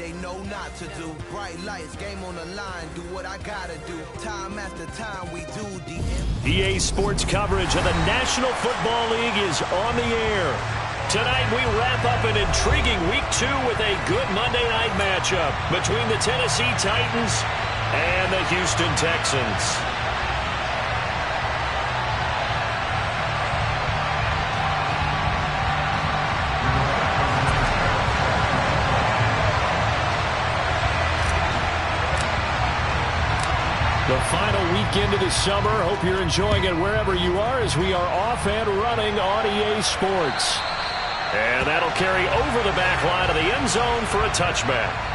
they know not to do. Bright lights, game on the line, do what I gotta do. Time after time we do the EA Sports coverage of the National Football League is on the air. Tonight we wrap up an intriguing Week 2 with a good Monday night matchup between the Tennessee Titans and the Houston Texans. The final weekend of the summer. Hope you're enjoying it wherever you are as we are off and running on EA Sports. And that'll carry over the back line of the end zone for a touchback.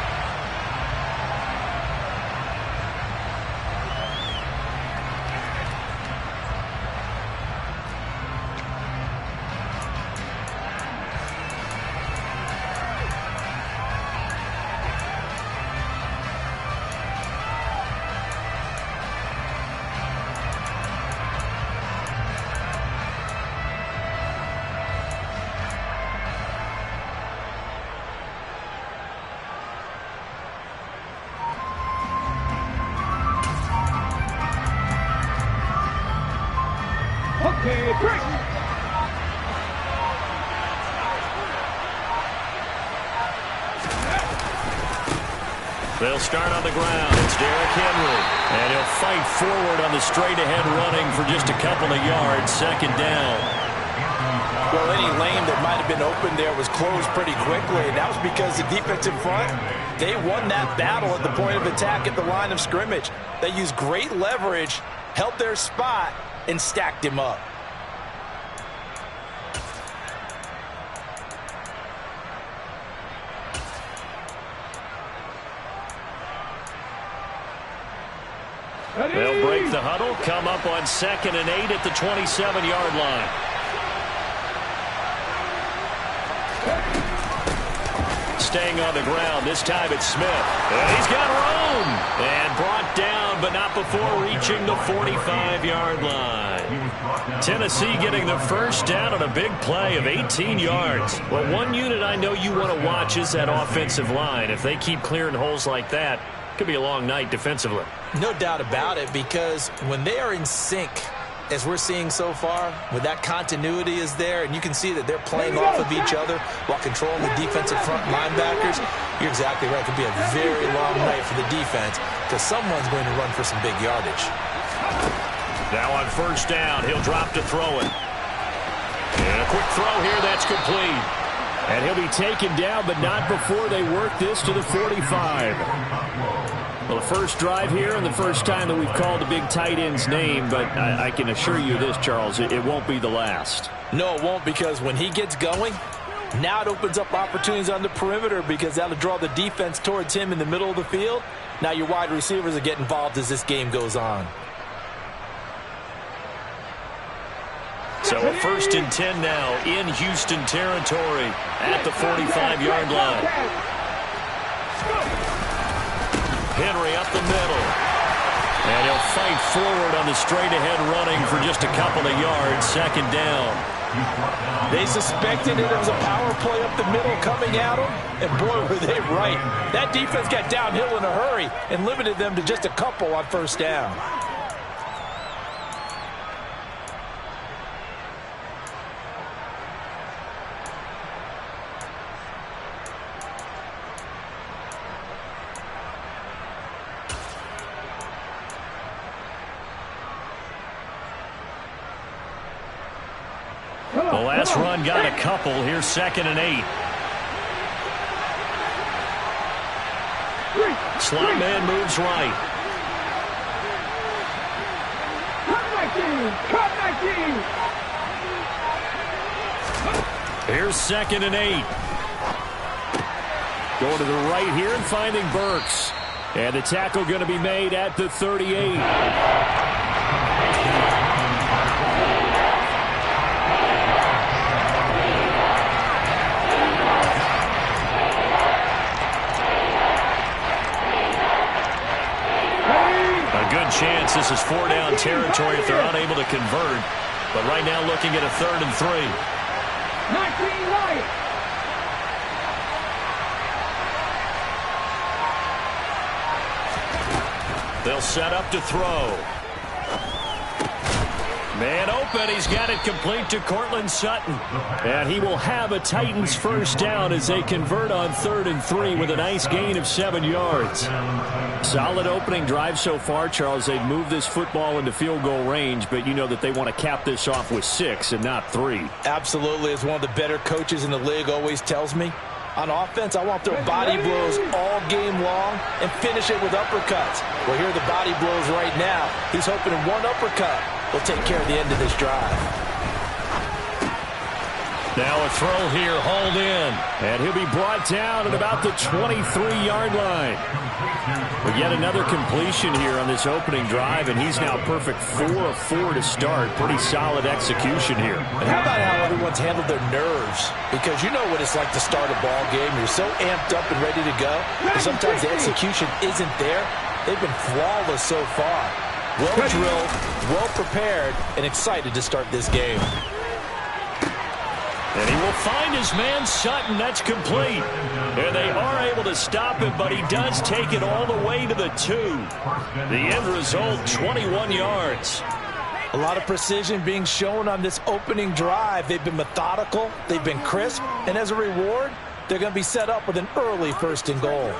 They'll start on the ground. It's Derrick Henry. And he'll fight forward on the straight-ahead running for just a couple of yards. Second down. Well, any lane that might have been open there was closed pretty quickly, and that was because the defensive front, they won that battle at the point of attack at the line of scrimmage. They used great leverage, held their spot, and stacked him up. They'll break the huddle, come up on 2nd and 8 at the 27-yard line. Staying on the ground, this time it's Smith. And he's got room. And brought down, but not before reaching the 45-yard line. Tennessee getting the first down on a big play of 18 yards. Well, one unit I know you want to watch is that offensive line. If they keep clearing holes like that, could be a long night defensively. No doubt about it, because when they are in sync, as we're seeing so far, when that continuity is there, and you can see that they're playing off of each other while controlling the defensive front linebackers, you're exactly right. It could be a very long night for the defense because someone's going to run for some big yardage. Now on first down, he'll drop to throw it. And a quick throw here, that's complete. And he'll be taken down, but not before they work this to the 45. Well, the first drive here and the first time that we've called the big tight end's name, but I can assure you this, Charles, it won't be the last. No, it won't, because when he gets going, now it opens up opportunities on the perimeter because that'll draw the defense towards him in the middle of the field. Now your wide receivers will get involved as this game goes on. So a 1st and 10 now in Houston territory at the 45-yard line. Henry up the middle. And he'll fight forward on the straight-ahead running for just a couple of yards. Second down. They suspected it was a power play up the middle coming at them, and boy, were they right. That defense got downhill in a hurry and limited them to just a couple on first down. The last run got a couple. Here's 2nd and 8. Slot man moves right. Here's 2nd and 8. Going to the right here and finding Burks. And the tackle going to be made at the 38. Good chance this is 4-down territory if they're unable to convert. But right now looking at a 3rd and 3. 19 right. They'll set up to throw. Man open. He's got it complete to Courtland Sutton. And he will have a Titans first down as they convert on 3rd and 3 with a nice gain of 7 yards. Solid opening drive so far, Charles. They've moved this football into field goal range, but you know that they want to cap this off with 6 and not 3. Absolutely. As one of the better coaches in the league always tells me, on offense, I want to throw body blows all game long and finish it with uppercuts. Well, here are the body blows right now. He's hoping in one uppercut will take care of the end of this drive. Now a throw here, hauled in. And he'll be brought down at about the 23-yard line. But yet another completion here on this opening drive, and he's now perfect 4 of 4 to start. Pretty solid execution here. And how about how everyone's handled their nerves? Because you know what it's like to start a ball game. You're so amped up and ready to go. And sometimes the execution isn't there. They've been flawless so far. Well drilled, well prepared, and excited to start this game. And he will find his man Sutton. That's complete. And they are able to stop him, but he does take it all the way to the 2. The end result, 21 yards. A lot of precision being shown on this opening drive. They've been methodical, they've been crisp, and as a reward, they're going to be set up with an early 1st and goal.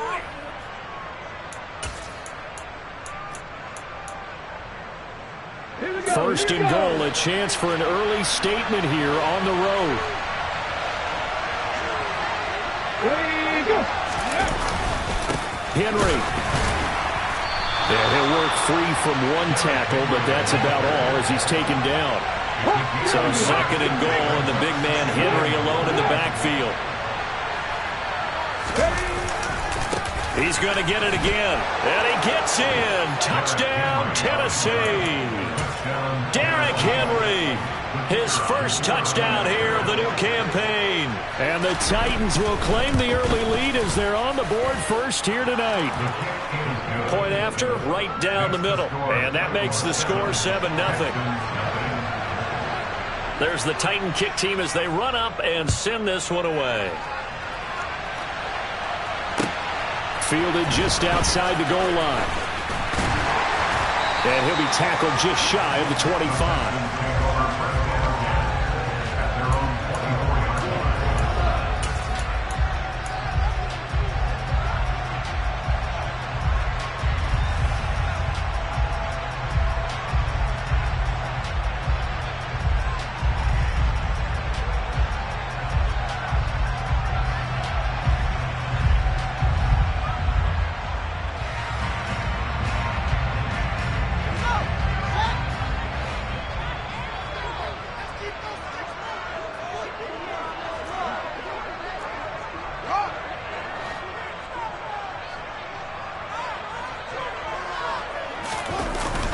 First and goal, a chance for an early statement here on the road. Henry. And he'll work free from one tackle, but that's about all as he's taken down. So 2nd and goal, and the big man Henry alone in the backfield. He's going to get it again. And he gets in. Touchdown, Tennessee. Derrick Henry, his first touchdown here of the new campaign. And the Titans will claim the early lead as they're on the board first here tonight. Point after, right down the middle. And that makes the score 7-0. There's the Titan kick team as they run up and send this one away. Fielded just outside the goal line. And he'll be tackled just shy of the 25.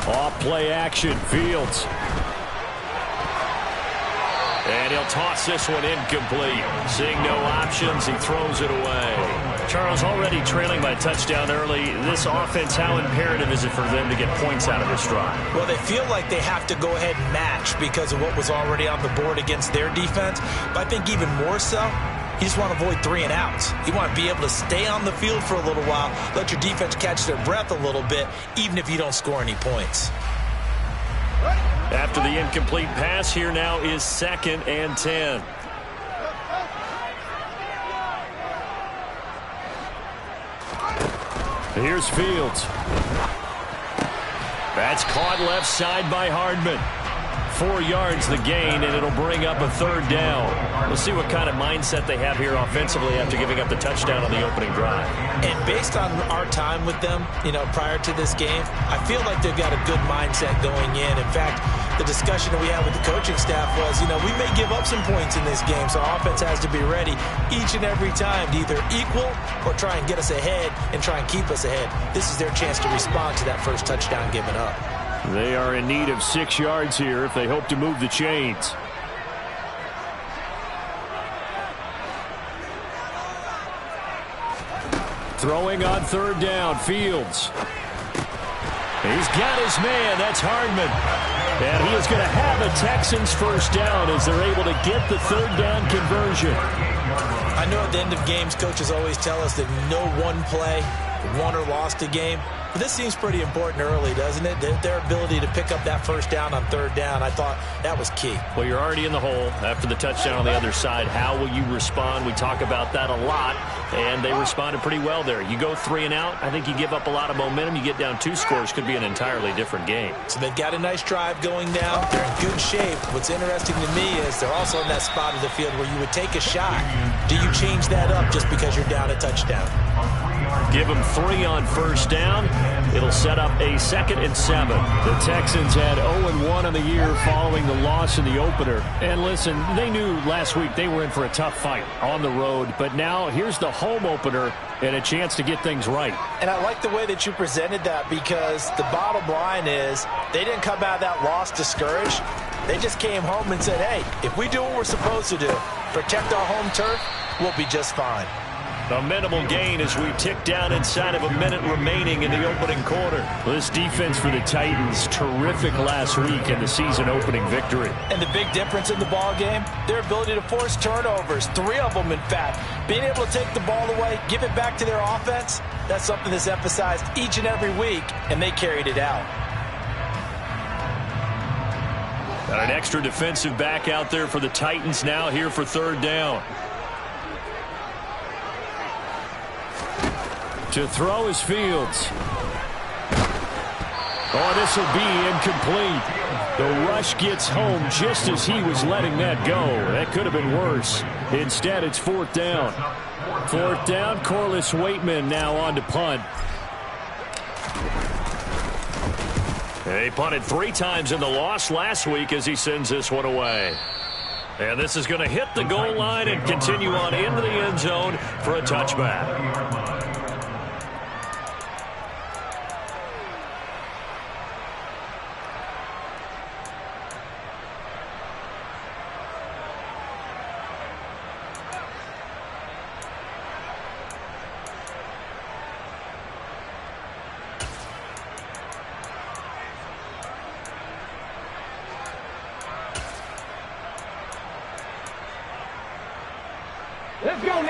Off-play action, Fields. And he'll toss this one incomplete. Seeing no options, he throws it away. Charles, already trailing by a touchdown early. This offense, how imperative is it for them to get points out of this drive? Well, they feel like they have to go ahead and match because of what was already on the board against their defense. But I think even more so, you just want to avoid 3 and outs. You want to be able to stay on the field for a little while, let your defense catch their breath a little bit, even if you don't score any points. After the incomplete pass, here now is 2nd and 10. Here's Fields. That's caught left side by Hardman. 4 yards the gain, and it'll bring up a 3rd down. We'll see what kind of mindset they have here offensively after giving up the touchdown on the opening drive. And based on our time with them, prior to this game, I feel like they've got a good mindset going in. In fact, the discussion that we had with the coaching staff was, we may give up some points in this game, so our offense has to be ready each and every time to either equal or try and get us ahead and try and keep us ahead. This is their chance to respond to that first touchdown given up. They are in need of 6 yards here if they hope to move the chains. Throwing on 3rd down, Fields. He's got his man. That's Hardman. And he is going to have a Texans first down as they're able to get the 3rd down conversion. I know at the end of games, coaches always tell us that no one play won or lost a game. But this seems pretty important early, doesn't it? Their ability to pick up that first down on third down, I thought that was key. Well, you're already in the hole after the touchdown on the other side. How will you respond? We talk about that a lot, and they responded pretty well there. You go 3 and out, I think you give up a lot of momentum. You get down 2 scores, could be an entirely different game. So they've got a nice drive going now. They're in good shape. What's interesting to me is they're also in that spot of the field where you would take a shot. Do you change that up just because you're down a touchdown? Give them 3 on first down. It'll set up a 2nd and 7. The Texans had 0-1 on the year following the loss in the opener. And listen, they knew last week they were in for a tough fight on the road. But now here's the home opener and a chance to get things right. And I like the way that you presented that, because the bottom line is they didn't come out of that loss discouraged. They just came home and said, hey, if we do what we're supposed to do, protect our home turf, we'll be just fine. A minimal gain as we tick down inside of a minute remaining in the opening quarter. This defense for the Titans, terrific last week in the season opening victory. And the big difference in the ball game, their ability to force turnovers, 3 of them in fact. Being able to take the ball away, give it back to their offense, that's something that's emphasized each and every week, and they carried it out. Got an extra defensive back out there for the Titans now here for third down. To throw is Fields. Oh, this will be incomplete. The rush gets home just as he was letting that go. That could have been worse. Instead, it's 4th down. 4th down, Corliss Waitman now on to punt. He punted 3 times in the loss last week as he sends this one away. And this is going to hit the goal line and continue on into the end zone for a touchback.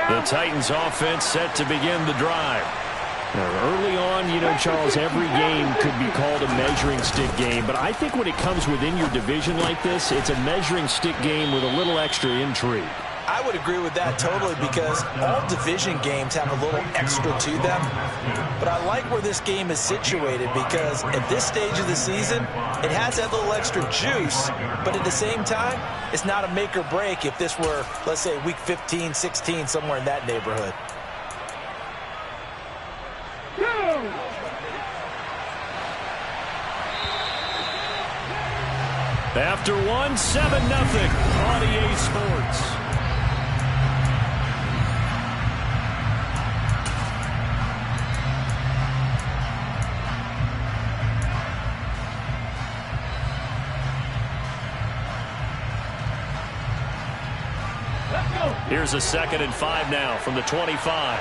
The Titans offense set to begin the drive. Now, early on, you know, Charles, every game could be called a measuring stick game, but I think when it comes within your division like this, it's a measuring stick game with a little extra intrigue. I would agree with that totally, because all division games have a little extra to them. But I like where this game is situated, because at this stage of the season, it has that little extra juice, but at the same time, it's not a make or break if this were, let's say, week 15, 16, somewhere in that neighborhood. After 1, 7-0 on EA Sports. Here's a 2nd and 5 now from the 25.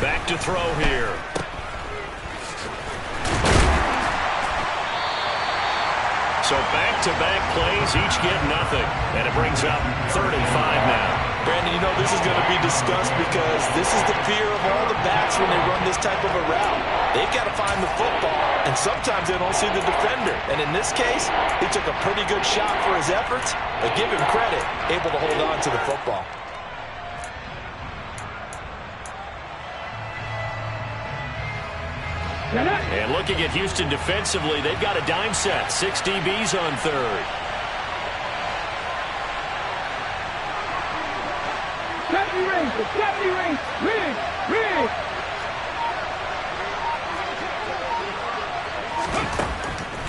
Back to throw here. So back-to-back plays, each get nothing. And it brings up 35 now. Brandon, you know this is going to be discussed, because this is the fear of all the backs when they run this type of a route. They've got to find the football, and sometimes they don't see the defender. And in this case, he took a pretty good shot for his efforts, but give him credit, able to hold on to the football. And looking at Houston defensively, they've got a dime set. 6 DBs on third.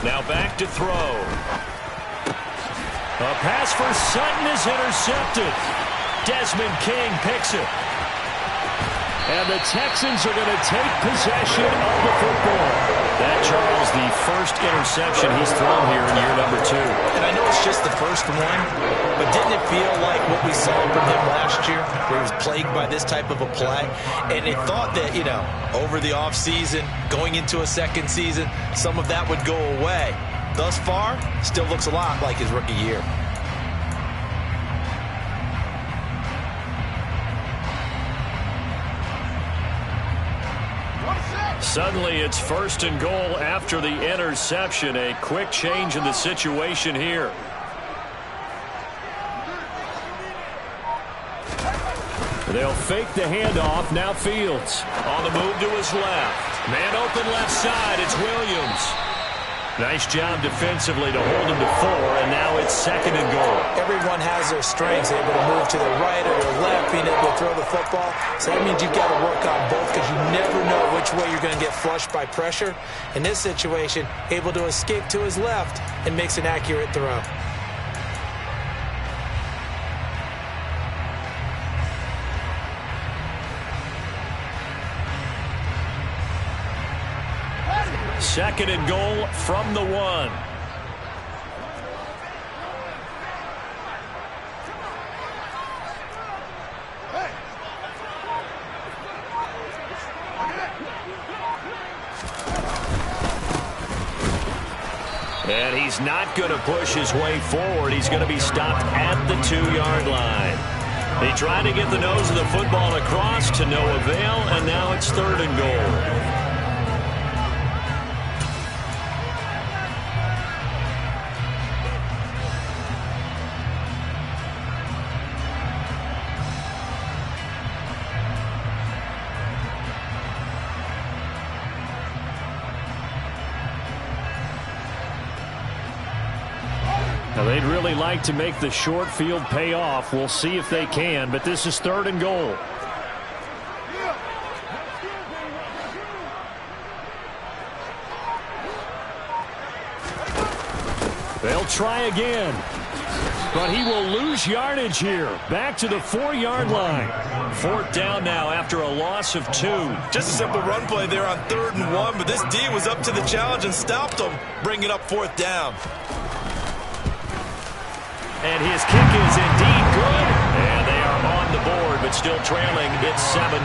Now back to throw. A pass for Sutton is intercepted. Desmond King picks it. And the Texans are going to take possession of the football. That, Charles, the first interception he's thrown here in year number 2. And I know it's just the first one, but didn't it feel like what we saw from him last year, where he was plagued by this type of a play? And they thought that, you know, over the offseason, going into a second season, some of that would go away. Thus far, still looks a lot like his rookie year. Suddenly, it's 1st and goal after the interception. A quick change in the situation here. They'll fake the handoff. Now Fields on the move to his left. Man open left side. It's Williams. Nice job defensively to hold him to 4, and now it's 2nd and goal. Everyone has their strengths, able to move to the right or the left, being able to throw the football. So that means you've got to work on both, because you never know which way you're going to get flushed by pressure. In this situation, able to escape to his left and makes an accurate throw. Second and goal from the 1. And he's not going to push his way forward. He's going to be stopped at the 2-yard line. He tried to get the nose of the football across to no avail, and now it's 3rd and goal. Now, they'd really like to make the short field pay off. We'll see if they can, but this is 3rd and goal. They'll try again, but he will lose yardage here. Back to the 4-yard line. 4th down now after a loss of 2. Just a simple run play there on 3rd and 1, but this D was up to the challenge and stopped him, bringing up 4th down. And his kick is indeed good. And they are on the board, but still trailing. It's 7-3.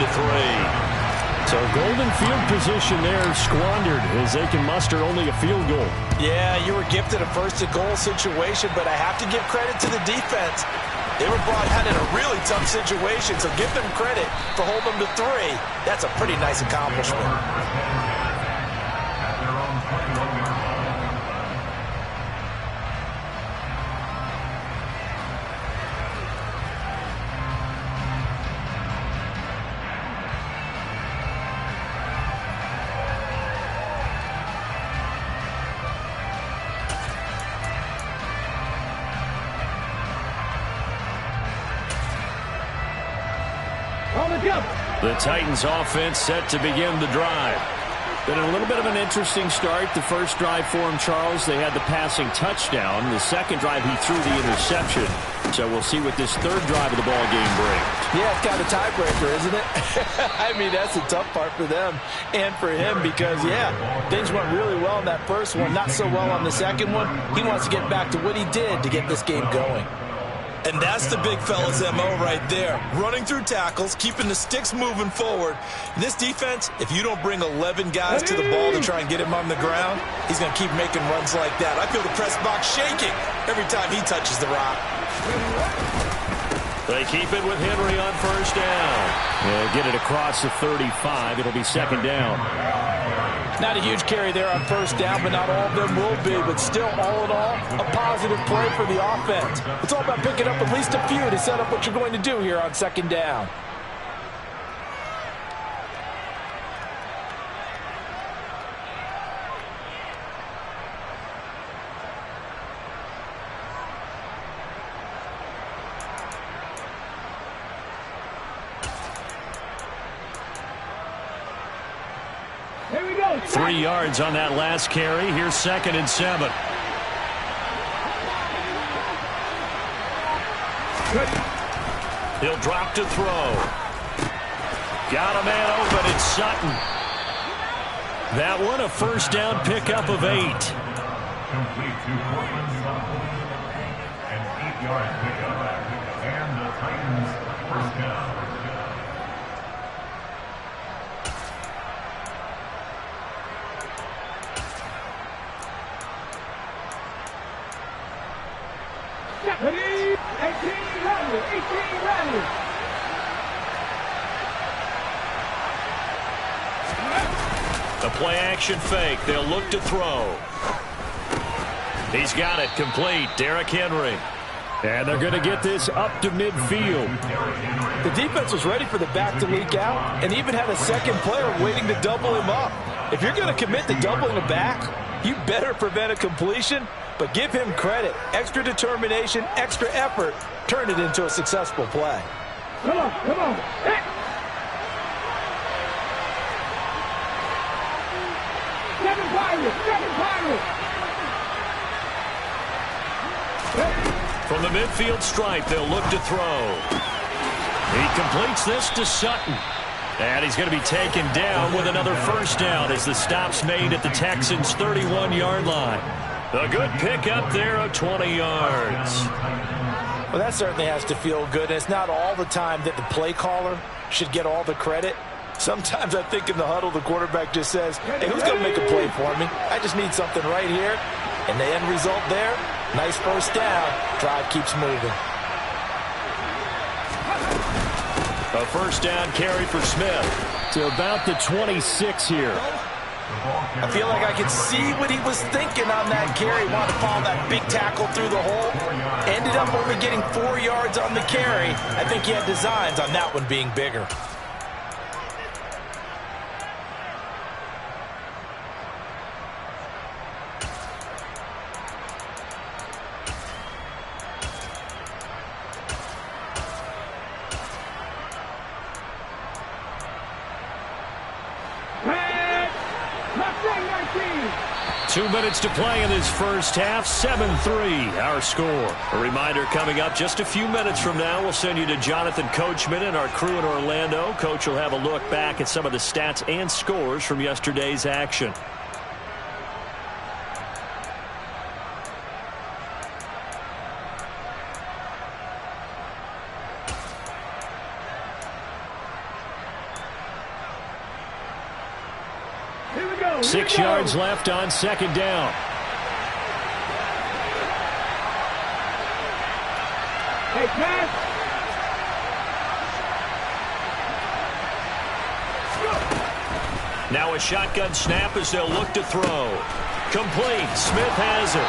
So golden field position there squandered as they can muster only a field goal. Yeah, you were gifted a 1st and goal situation, but I have to give credit to the defense. They were brought out in a really tough situation, so give them credit for holding them to 3. That's a pretty nice accomplishment. The Titans offense set to begin the drive. Been a little bit of an interesting start. The first drive for him, Charles, they had the passing touchdown. The second drive, he threw the interception. So we'll see what this 3rd drive of the ball game brings. Yeah, it's kind of a tiebreaker, isn't it? I mean, that's the tough part for them and for him because, yeah, things went really well in that first one, not so well on the second one. He wants to get back to what he did to get this game going. And that's the big fella's MO right there. Running through tackles, keeping the sticks moving forward. In this defense, if you don't bring 11 guys to the ball to try and get him on the ground, he's going to keep making runs like that. I feel the press box shaking every time he touches the rock. They keep it with Henry on 1st down. They'll get it across the 35. It'll be 2nd down. Not a huge carry there on 1st down, but not all of them will be. But still, all in all, a positive play for the offense. It's all about picking up at least a few to set up what you're going to do here on 2nd down. Here we go. 3 yards on that last carry. Here's 2nd and 7. He'll drop to throw. Got a man open. It's Sutton. That one a first down pickup of 8. Complete to Portland, an 8-yard pickup, and the Titans first down. Ready? 18 ready. The play action fake. They'll look to throw. He's got it complete. Derrick Henry. And they're going to get this up to midfield. The defense was ready for the back to leak out and even had a second player waiting to double him up. If you're going to commit to doubling a back, you better prevent a completion, but give him credit. Extra determination, extra effort, turn it into a successful play. Come on. Hey. Seven Pirates. From the midfield stripe, they'll look to throw. He completes this to Sutton. And he's going to be taken down with another first down as the stop's made at the Texans' 31-yard line. A good pickup there of 20 yards. Well, that certainly has to feel good. It's not all the time that the play caller should get all the credit. Sometimes I think in the huddle, the quarterback just says, hey, who's going to make a play for me? I just need something right here. And the end result there, nice first down. Drive keeps moving. A first down carry for Smith to about the 26 here. I feel like I could see what he was thinking on that carry. Wanted to follow that big tackle through the hole. Ended up only getting 4 yards on the carry. I think he had designs on that one being bigger. Touchdown 2 minutes to play in this first half. 7-3 our score. A reminder coming up just a few minutes from now. We'll send you to Jonathan Coachman and our crew in Orlando. Coach will have a look back at some of the stats and scores from yesterday's action. Here we go. 6 yards left on second down. Hey, pass. Now a shotgun snap as they'll look to throw. Complete. Smith has it.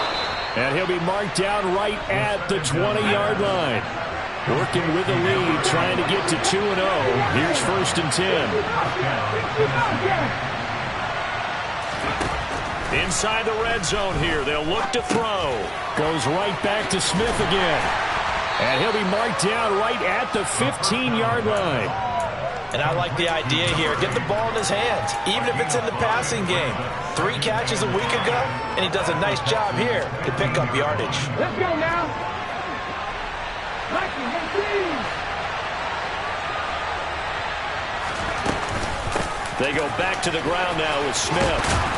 And he'll be marked down right at the 20-yard line. Working with the lead, trying to get to 2-0. Here's first and 10. Inside the red zone here. They'll look to throw. Goes right back to Smith again. And he'll be marked down right at the 15-yard line. And I like the idea here. Get the ball in his hands, even if it's in the passing game. 3 catches a week ago, and he does a nice job here to pick up yardage. Let's go now. They go back to the ground now with Smith.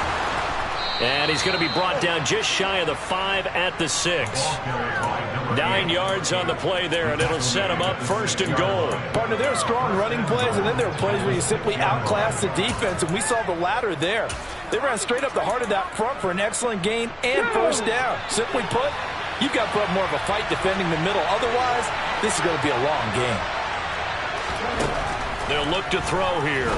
And he's going to be brought down just shy of the 5 at the 6. 9 yards on the play there, and it'll set him up first and goal. Partner, there are strong running plays, and then there are plays where you simply outclass the defense, and we saw the latter there. They ran straight up the heart of that front for an excellent gain and first down. Simply put, you've got to put up more of a fight defending the middle. Otherwise, this is going to be a long game. They'll look to throw here.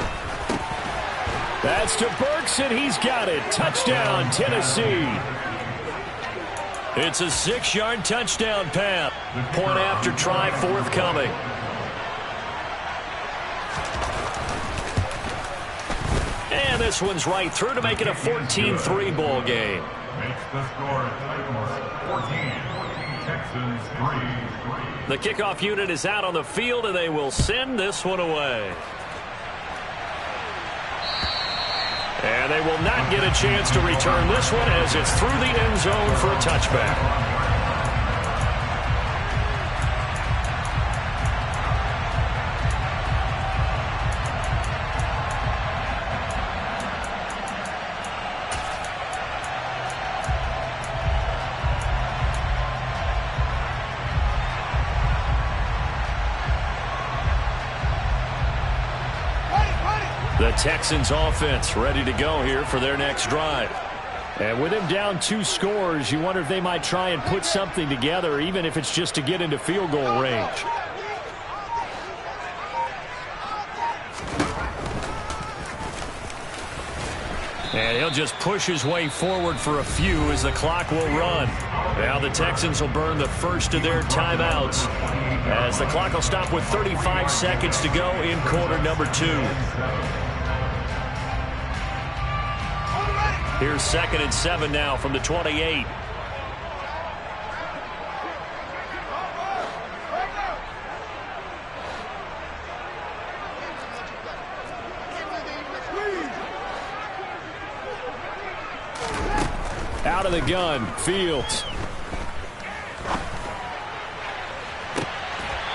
That's to Burks, and he's got it. Touchdown, Tennessee. It's a 6-yard touchdown pass. Point after try forthcoming. And this one's right through to make it a 14-3 ball game. Makes the score Titans 14, Texans 3. The kickoff unit is out on the field, and they will send this one away. And they will not get a chance to return this one as it's through the end zone for a touchback. Texans offense ready to go here for their next drive. And with him down 2 scores, you wonder if they might try and put something together, even if it's just to get into field goal range. And he'll just push his way forward for a few as the clock will run. Now the Texans will burn the first of their timeouts as the clock will stop with 35 seconds to go in quarter number 2. Here's 2nd and 7 now from the 28. Out of the gun, Fields.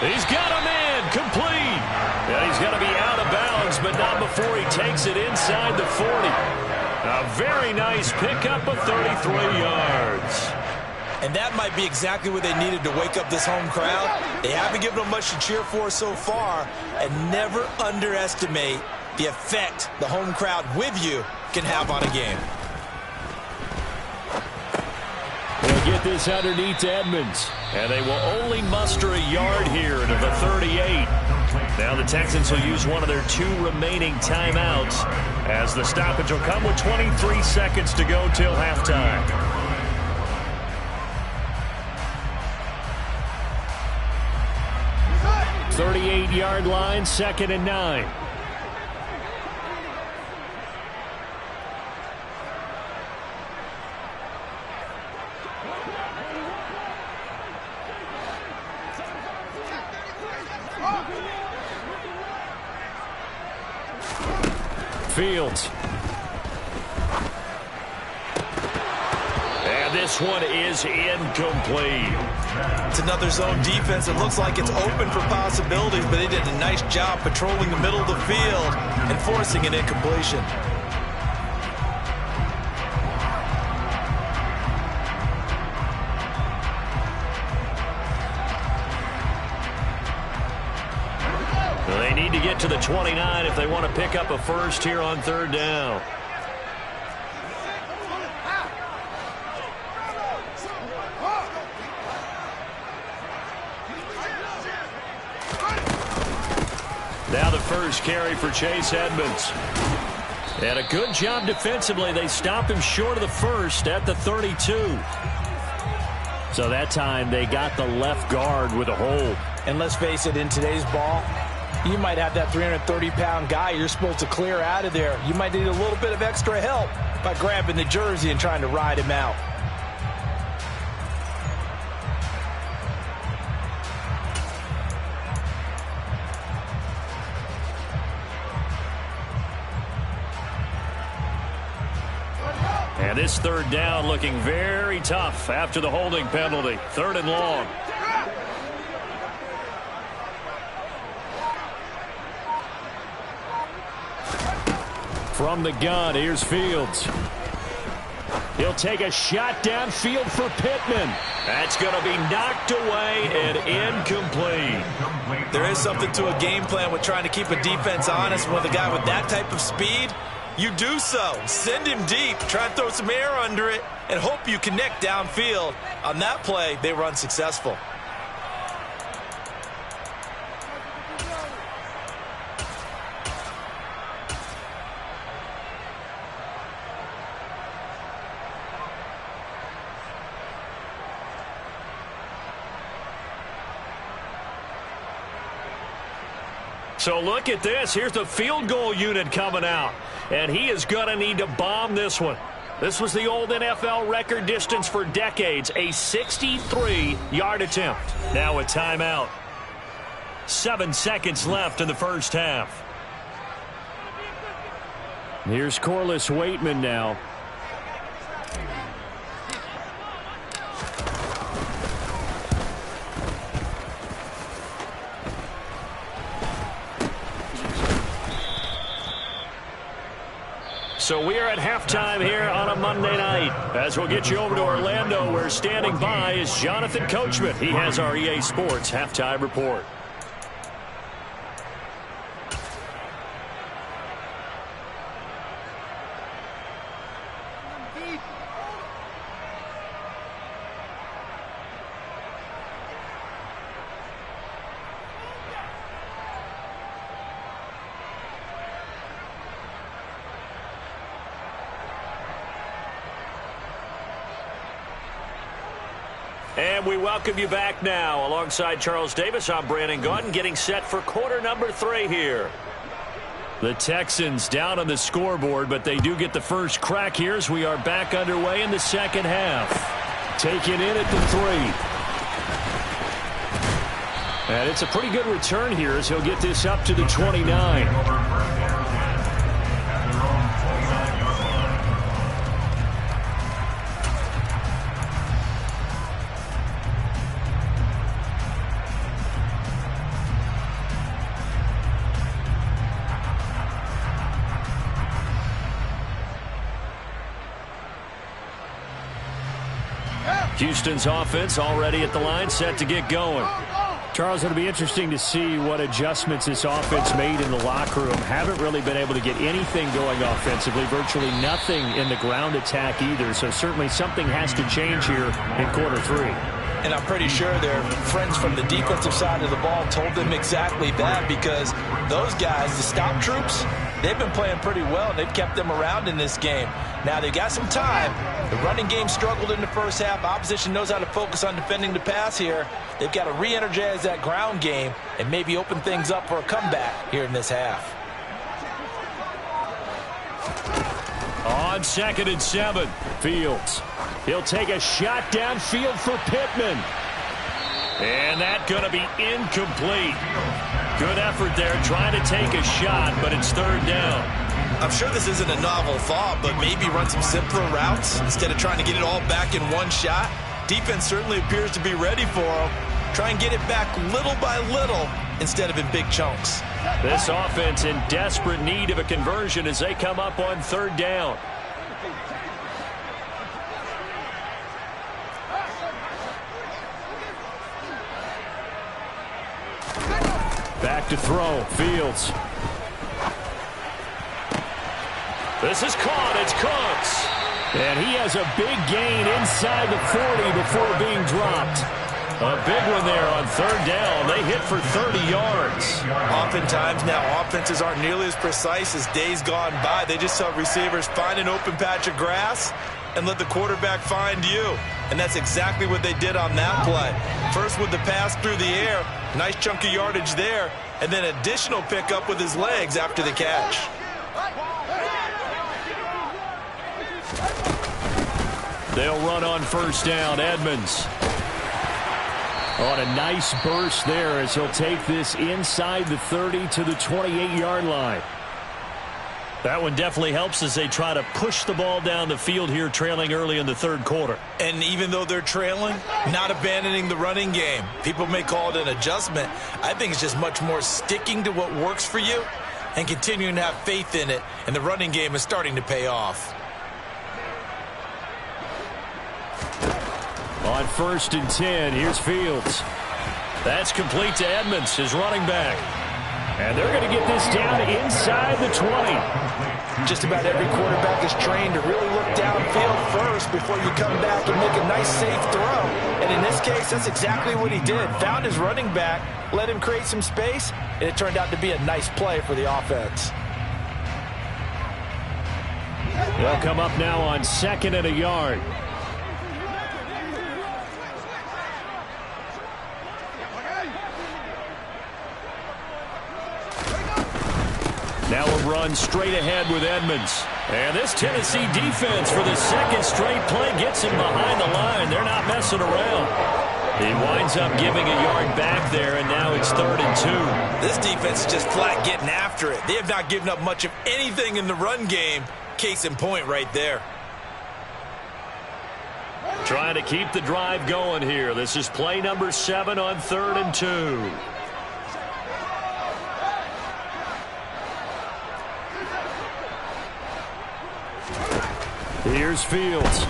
He's got a man, complete. And he's going to be out of bounds, but not before he takes it inside the 40. A very nice pickup of 33 yards. And that might be exactly what they needed to wake up this home crowd. They haven't given them much to cheer for so far, and never underestimate the effect the home crowd with you can have on a game. They'll get this underneath to Edmonds, and they will only muster a yard here to the 38. Now the Texans will use one of their 2 remaining timeouts as the stoppage will come with 23 seconds to go till halftime. "38-yard line, 2nd and 9. Fields. And this one is incomplete. It's another zone defense. It looks like it's open for possibilities, but they did a nice job patrolling the middle of the field and forcing an incompletion. They need to get to the 29 if they want to pick up a first here on 3rd down. Now the first carry for Chase Edmonds. And a good job defensively. They stop him short of the first at the 32. So that time they got the left guard with a hold. And let's face it, in today's ball, you might have that 330-pound guy you're supposed to clear out of there. You might need a little bit of extra help by grabbing the jersey and trying to ride him out. And this 3rd down looking very tough after the holding penalty. 3rd and long. From the gun, here's Fields. He'll take a shot downfield for Pittman. That's going to be knocked away and incomplete. There is something to a game plan with trying to keep a defense honest. With a guy with that type of speed, you do so. Send him deep, try and throw some air under it, and hope you connect downfield. On that play, they were unsuccessful. So look at this. Here's the field goal unit coming out. And he is going to need to bomb this one. This was the old NFL record distance for decades. A 63-yard attempt. Now a timeout. 7 seconds left in the first half. Here's Corliss Waitman now. So we are at halftime here on a Monday night. As we'll get you over to Orlando, where standing by is Jonathan Coachman. He has our EA Sports halftime report. And we welcome you back now. Alongside Charles Davis, I'm Brandon Gaudin, getting set for quarter number 3 here. The Texans down on the scoreboard, but they do get the first crack here as we are back underway in the second half. Taken in at the 3. And it's a pretty good return here as he'll get this up to the 29. Houston's offense already at the line, set to get going. Charles, it'll be interesting to see what adjustments this offense made in the locker room. Haven't really been able to get anything going offensively, virtually nothing in the ground attack either. So certainly something has to change here in quarter 3. And I'm pretty sure their friends from the defensive side of the ball told them exactly that, because those guys, the stop troops, they've been playing pretty well, and they've kept them around in this game. Now, they got some time. The running game struggled in the first half. Opposition knows how to focus on defending the pass here. They've got to re-energize that ground game and maybe open things up for a comeback here in this half. On 2nd and 7, Fields. He'll take a shot downfield for Pittman. And that's going to be incomplete. Good effort there trying to take a shot, but it's 3rd down. I'm sure this isn't a novel thought, but maybe run some simpler routes instead of trying to get it all back in one shot. Defense certainly appears to be ready for him. Try and get it back little by little instead of in big chunks. This offense in desperate need of a conversion as they come up on 3rd down. Back to throw, Fields. This is caught, it's Cooks. And he has a big gain inside the 40 before being dropped. A big one there on 3rd down. They hit for 30 yards. Oftentimes now offenses aren't nearly as precise as days gone by. They just help receivers find an open patch of grass and let the quarterback find you. And that's exactly what they did on that play. First with the pass through the air, nice chunk of yardage there, and then additional pickup with his legs after the catch. They'll run on 1st down, Edmonds. On a nice burst there as he'll take this inside the 30 to the 28-yard line. That one definitely helps as they try to push the ball down the field here, trailing early in the 3rd quarter. And even though they're trailing, not abandoning the running game. People may call it an adjustment. I think it's just much more sticking to what works for you and continuing to have faith in it. And the running game is starting to pay off. On 1st and 10, here's Fields. That's complete to Edmonds, his running back. And they're going to get this down inside the 20. Just about every quarterback is trained to really look downfield first before you come back and make a nice, safe throw. And in this case, that's exactly what he did. Found his running back, let him create some space, and it turned out to be a nice play for the offense. They'll come up now on 2nd and a yard. Now a run straight ahead with Edmonds. And this Tennessee defense for the 2nd straight play gets him behind the line. They're not messing around. He winds up giving a yard back there, and now it's 3rd and 2. This defense is just flat getting after it. They have not given up much of anything in the run game. Case in point right there. Trying to keep the drive going here. This is play number 7 on 3rd and 2. Here's Fields.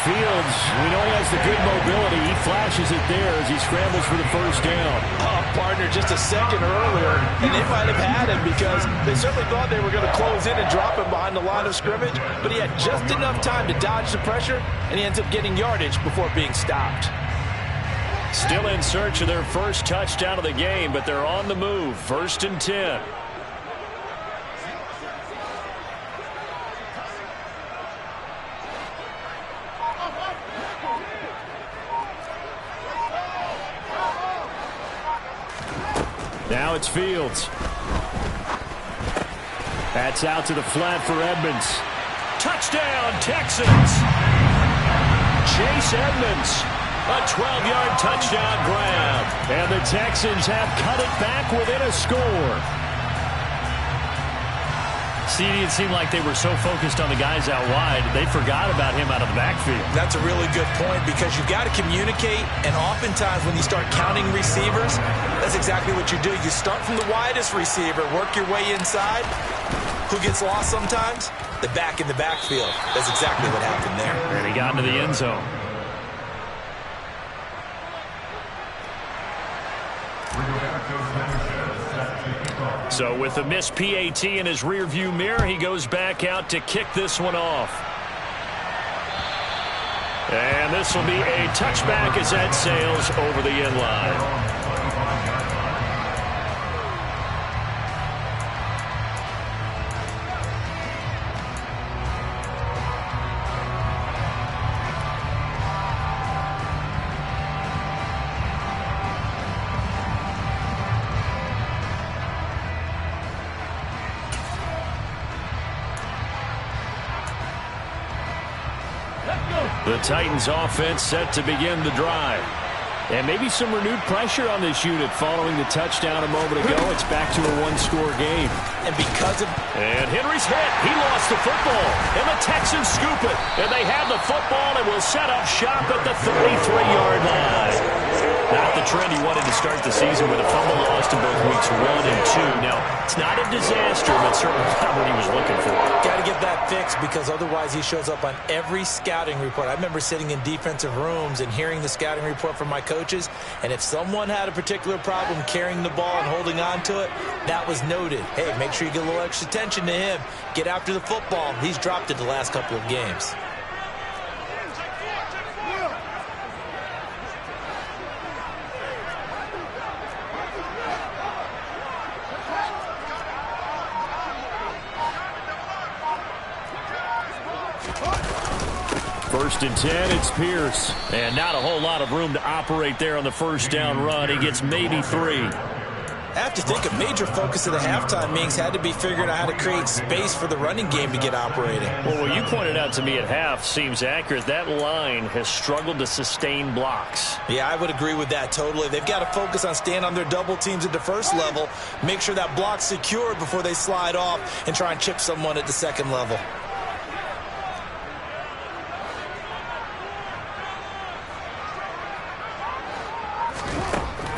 Fields, we know he has the good mobility. He flashes it there as he scrambles for the 1st down. Oh, partner, just a second earlier, and they might have had him because they certainly thought they were going to close in and drop him behind the line of scrimmage, but he had just enough time to dodge the pressure, and he ends up getting yardage before being stopped. Still in search of their first touchdown of the game, but they're on the move. 1st and 10. Now it's Fields. That's out to the flat for Edmonds. Touchdown, Texans! Chase Edmonds. A 12-yard touchdown grab. And the Texans have cut it back within a score. See, it seemed like they were so focused on the guys out wide, they forgot about him out of the backfield. That's a really good point because you've got to communicate, and oftentimes when you start counting receivers, that's exactly what you do. You start from the widest receiver, work your way inside. Who gets lost sometimes? The back in the backfield. That's exactly what happened there. And he got into the end zone. So with the missed PAT in his rearview mirror, he goes back out to kick this one off. And this will be a touchback as that sails over the end line. The Titans offense set to begin the drive. And maybe some renewed pressure on this unit following the touchdown a moment ago. It's back to a one-score game. And because of... And Henry's hit. He lost the football. And the Texans scoop it. And they have the football and will set up shop at the 33-yard line. Not the trend he wanted to start the season with a fumble lost in both weeks 1 and 2. Now, it's not a disaster, but certainly not what he was looking for. Got to get that fixed because otherwise he shows up on every scouting report. I remember sitting in defensive rooms and hearing the scouting report from my coaches, and if someone had a particular problem carrying the ball and holding on to it, that was noted. Hey, make sure you get a little extra attention to him. Get after the football. He's dropped it the last couple of games. First and 10, it's Pierce. And not a whole lot of room to operate there on the first down run. He gets maybe 3. I have to think a major focus of the halftime meetings had to be figuring out how to create space for the running game to get operating. Well, what you pointed out to me at half seems accurate. That line has struggled to sustain blocks. Yeah, I would agree with that totally. They've got to focus on staying on their double teams at the first level, make sure that block's secured before they slide off and try and chip someone at the second level.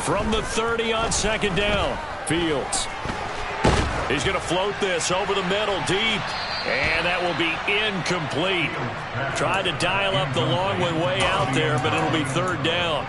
From the 30 on second down, Fields. He's going to float this over the middle deep, and that will be incomplete. Tried to dial up the long way out there, but it'll be third down.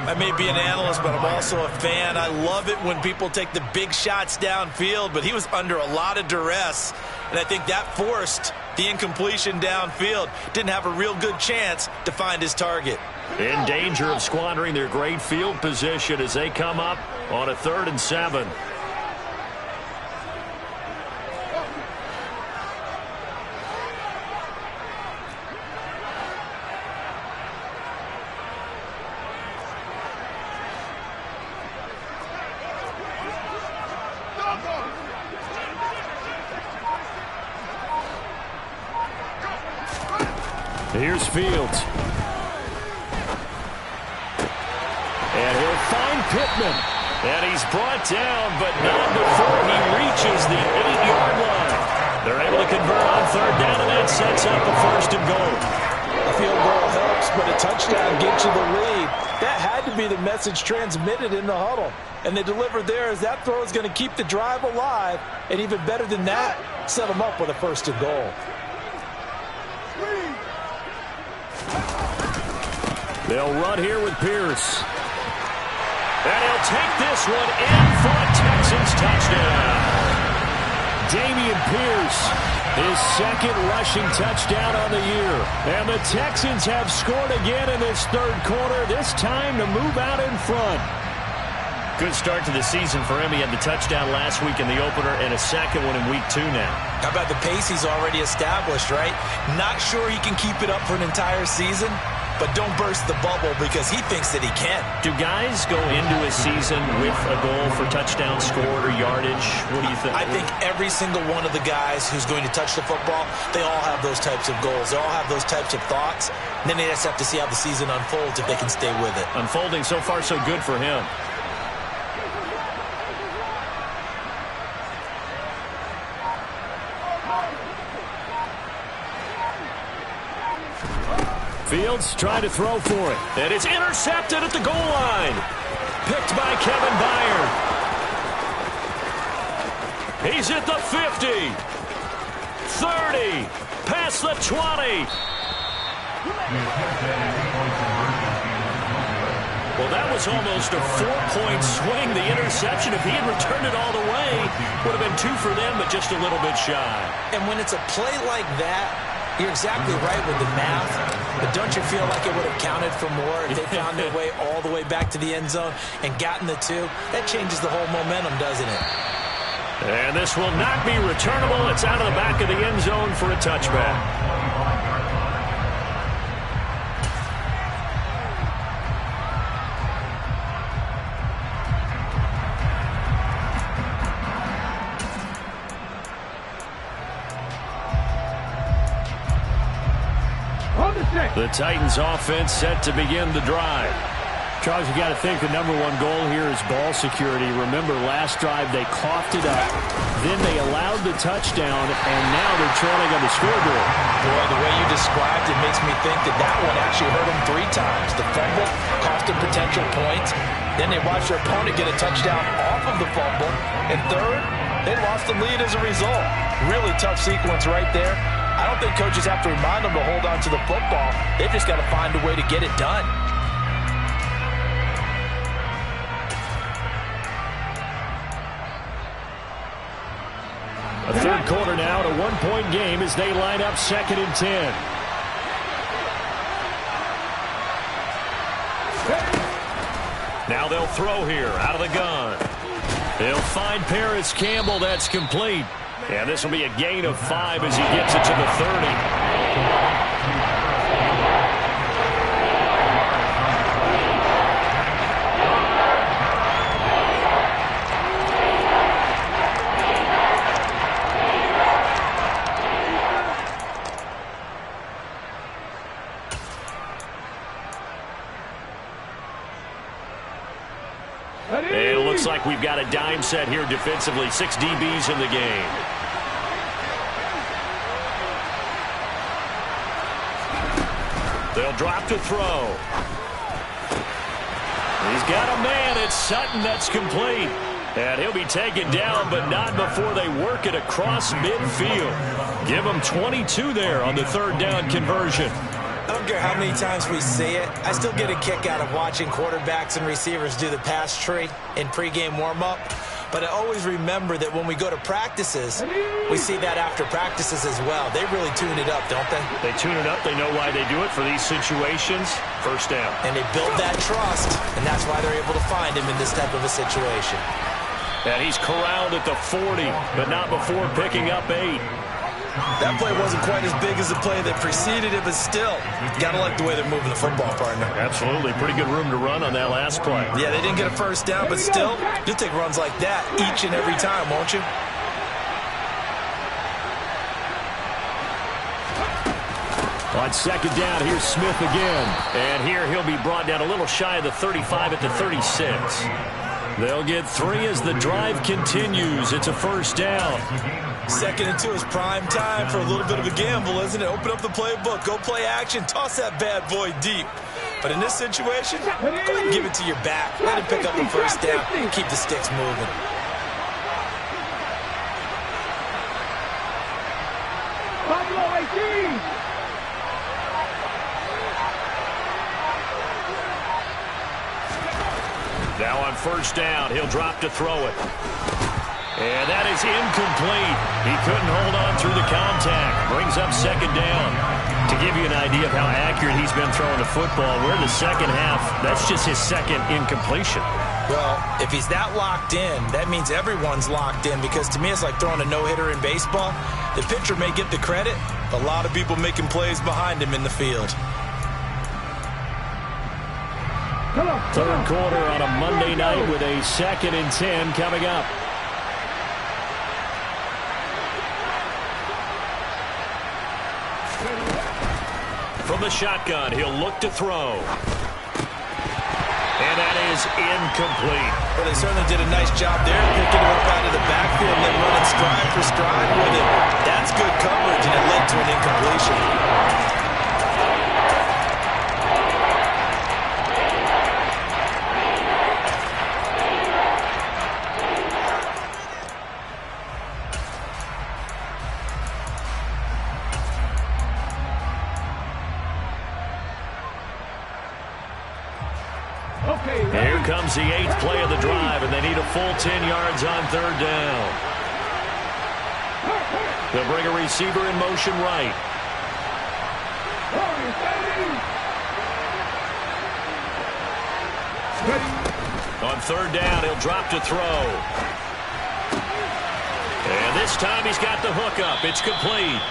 I may be an analyst, but I'm also a fan. I love it when people take the big shots downfield, but he was under a lot of duress, and I think that forced the incompletion downfield. Didn't have a real good chance to find his target. In danger of squandering their great field position as they come up on a 3rd and 7. Here's Fields. And he'll find Pittman. And he's brought down, but not before he reaches the 8-yard line. They're able to convert on third down, and that sets up a 1st and goal. A field goal helps, but a touchdown gets you the lead. That had to be the message transmitted in the huddle. And they delivered there as that throw is going to keep the drive alive. And even better than that, set them up with a 1st and goal. They'll run here with Pierce. And he'll take this one in for a Texans touchdown. Damian Pierce, his 2nd rushing touchdown on the year. And the Texans have scored again in this 3rd quarter, this time to move out in front. Good start to the season for him. He had the touchdown last week in the opener and a 2nd one in week 2 now. How about the pace he's already established, right? Not sure he can keep it up for an entire season, but don't burst the bubble because he thinks that he can. Do guys go into a season with a goal for touchdown scored or yardage? What do you think? I think every single one of the guys who's going to touch the football, they all have those types of goals. They all have those types of thoughts. And then they just have to see how the season unfolds if they can stay with it. Unfolding so far so good for him. Fields trying to throw for it. And it's intercepted at the goal line. Picked by Kevin Byard. He's at the 50. 30. Past the 20. Well, that was almost a 4-point swing. The interception, if he had returned it all the way, would have been 2 for them, but just a little bit shy. And when it's a play like that, you're exactly right with the math, but don't you feel like it would have counted for more if they found their way all the way back to the end zone and gotten the 2? That changes the whole momentum, doesn't it? And this will not be returnable. It's out of the back of the end zone for a touchback. The Titans offense set to begin the drive. Charles, you got to think the #1 goal here is ball security. Remember, last drive they coughed it up, then they allowed the touchdown, and now they're trailing on the scoreboard. Boy, the way you described it makes me think that that one actually hurt them 3 times. The fumble cost them potential points. Then they watched their opponent get a touchdown off of the fumble. And third, they lost the lead as a result. Really tough sequence right there. I don't think coaches have to remind them to hold on to the football. They've just got to find a way to get it done. A third quarter now, a 1-point game as they line up 2nd and 10. Now they'll throw here out of the gun. They'll find Paris Campbell. That's complete. And this will be a gain of 5 as he gets it to the 30. It looks like we've got a dime set here defensively. 6 DBs in the game. They'll drop to throw. He's got a man. It's Sutton. That's complete. And he'll be taken down, but not before they work it across midfield. Give him 22 there on the 3rd down conversion. I don't care how many times we say it, I still get a kick out of watching quarterbacks and receivers do the pass tree in pregame warm-up. But I always remember that when we go to practices, we see that after practices as well. They really tune it up, don't they? They tune it up. They know why they do it for these situations. 1st down. And they build that trust, and that's why they're able to find him in this type of a situation. And he's corralled at the 40, but not before picking up 8. That play wasn't quite as big as the play that preceded it, but still, got to like the way they're moving the football, partner. Absolutely. Pretty good room to run on that last play. Yeah, they didn't get a 1st down, but still, you'll take runs like that each and every time, won't you? On 2nd down, here's Smith again. And here he'll be brought down a little shy of the 35 at the 36. They'll get 3 as the drive continues. It's a 1st down. 2nd and 2 is prime time for a little bit of a gamble, isn't it? Open up the playbook, go play action, toss that bad boy deep. But in this situation, go ahead and give it to your back. Let him pick up the 1st down and keep the sticks moving. Now on 1st down, he'll drop to throw it. And that is incomplete. He couldn't hold on through the contact. Brings up 2nd down. To give you an idea of how accurate he's been throwing the football, we're in the 2nd half. That's just his 2nd incompletion. Well, if he's that locked in, that means everyone's locked in, because to me it's like throwing a no-hitter in baseball. The pitcher may get the credit, but a lot of people making plays behind him in the field. Third quarter on a Monday night with a 2nd and 10 coming up. From the shotgun, he'll look to throw. And that is incomplete. Well, they certainly did a nice job there, picking him up out of the backfield and then running stride for stride with it. That's good coverage, and it led to an incompletion. Here comes the 8th play of the drive, and they need a full 10 yards on 3rd down. They'll bring a receiver in motion right. On 3rd down, he'll drop to throw. And this time he's got the hook up. It's complete.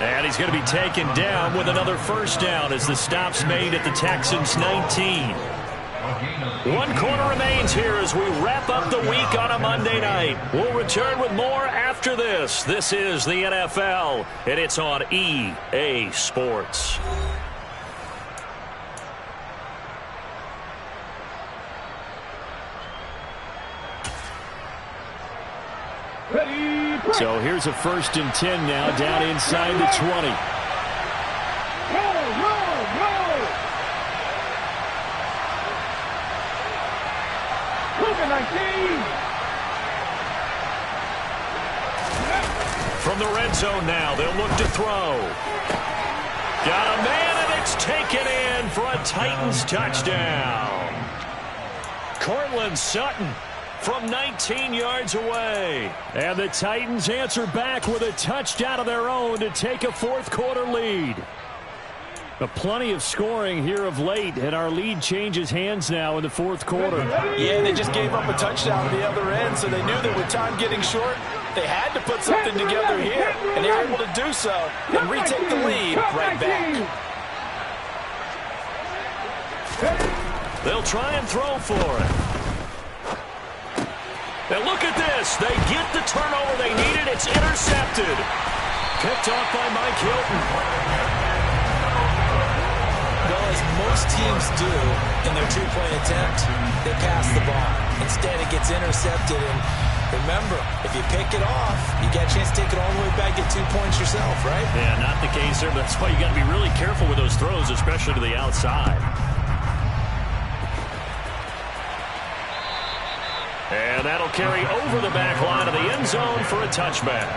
And he's going to be taken down with another 1st down as the stop's made at the Texans' 19. 1 quarter remains here as we wrap up the week on a Monday night. We'll return with more after this. This is the NFL, and it's on EA Sports. So here's a 1st and 10 now, down inside the 20. From the red zone now, they'll look to throw. Got a man, and it's taken in for a Titans touchdown. Courtland Sutton from 19 yards away. And the Titans answer back with a touchdown of their own to take a 4th quarter lead. Plenty of scoring here of late, and our lead changes hands now in the 4th quarter. Yeah, they just gave up a touchdown at the other end, so they knew that with time getting short, they had to put something together here, and they were able to do so and retake the lead right back. They'll try and throw for it. And look at this. They get the turnover they needed. It's intercepted. Picked off by Mike Hilton. As most teams do in their 2-point attempt, they pass the ball. Instead, it gets intercepted. And remember, if you pick it off, you get a chance to take it all the way back, get 2 points yourself, right? Yeah, not the case there, but that's why you got to be really careful with those throws, especially to the outside. And that'll carry over the back line of the end zone for a touchback.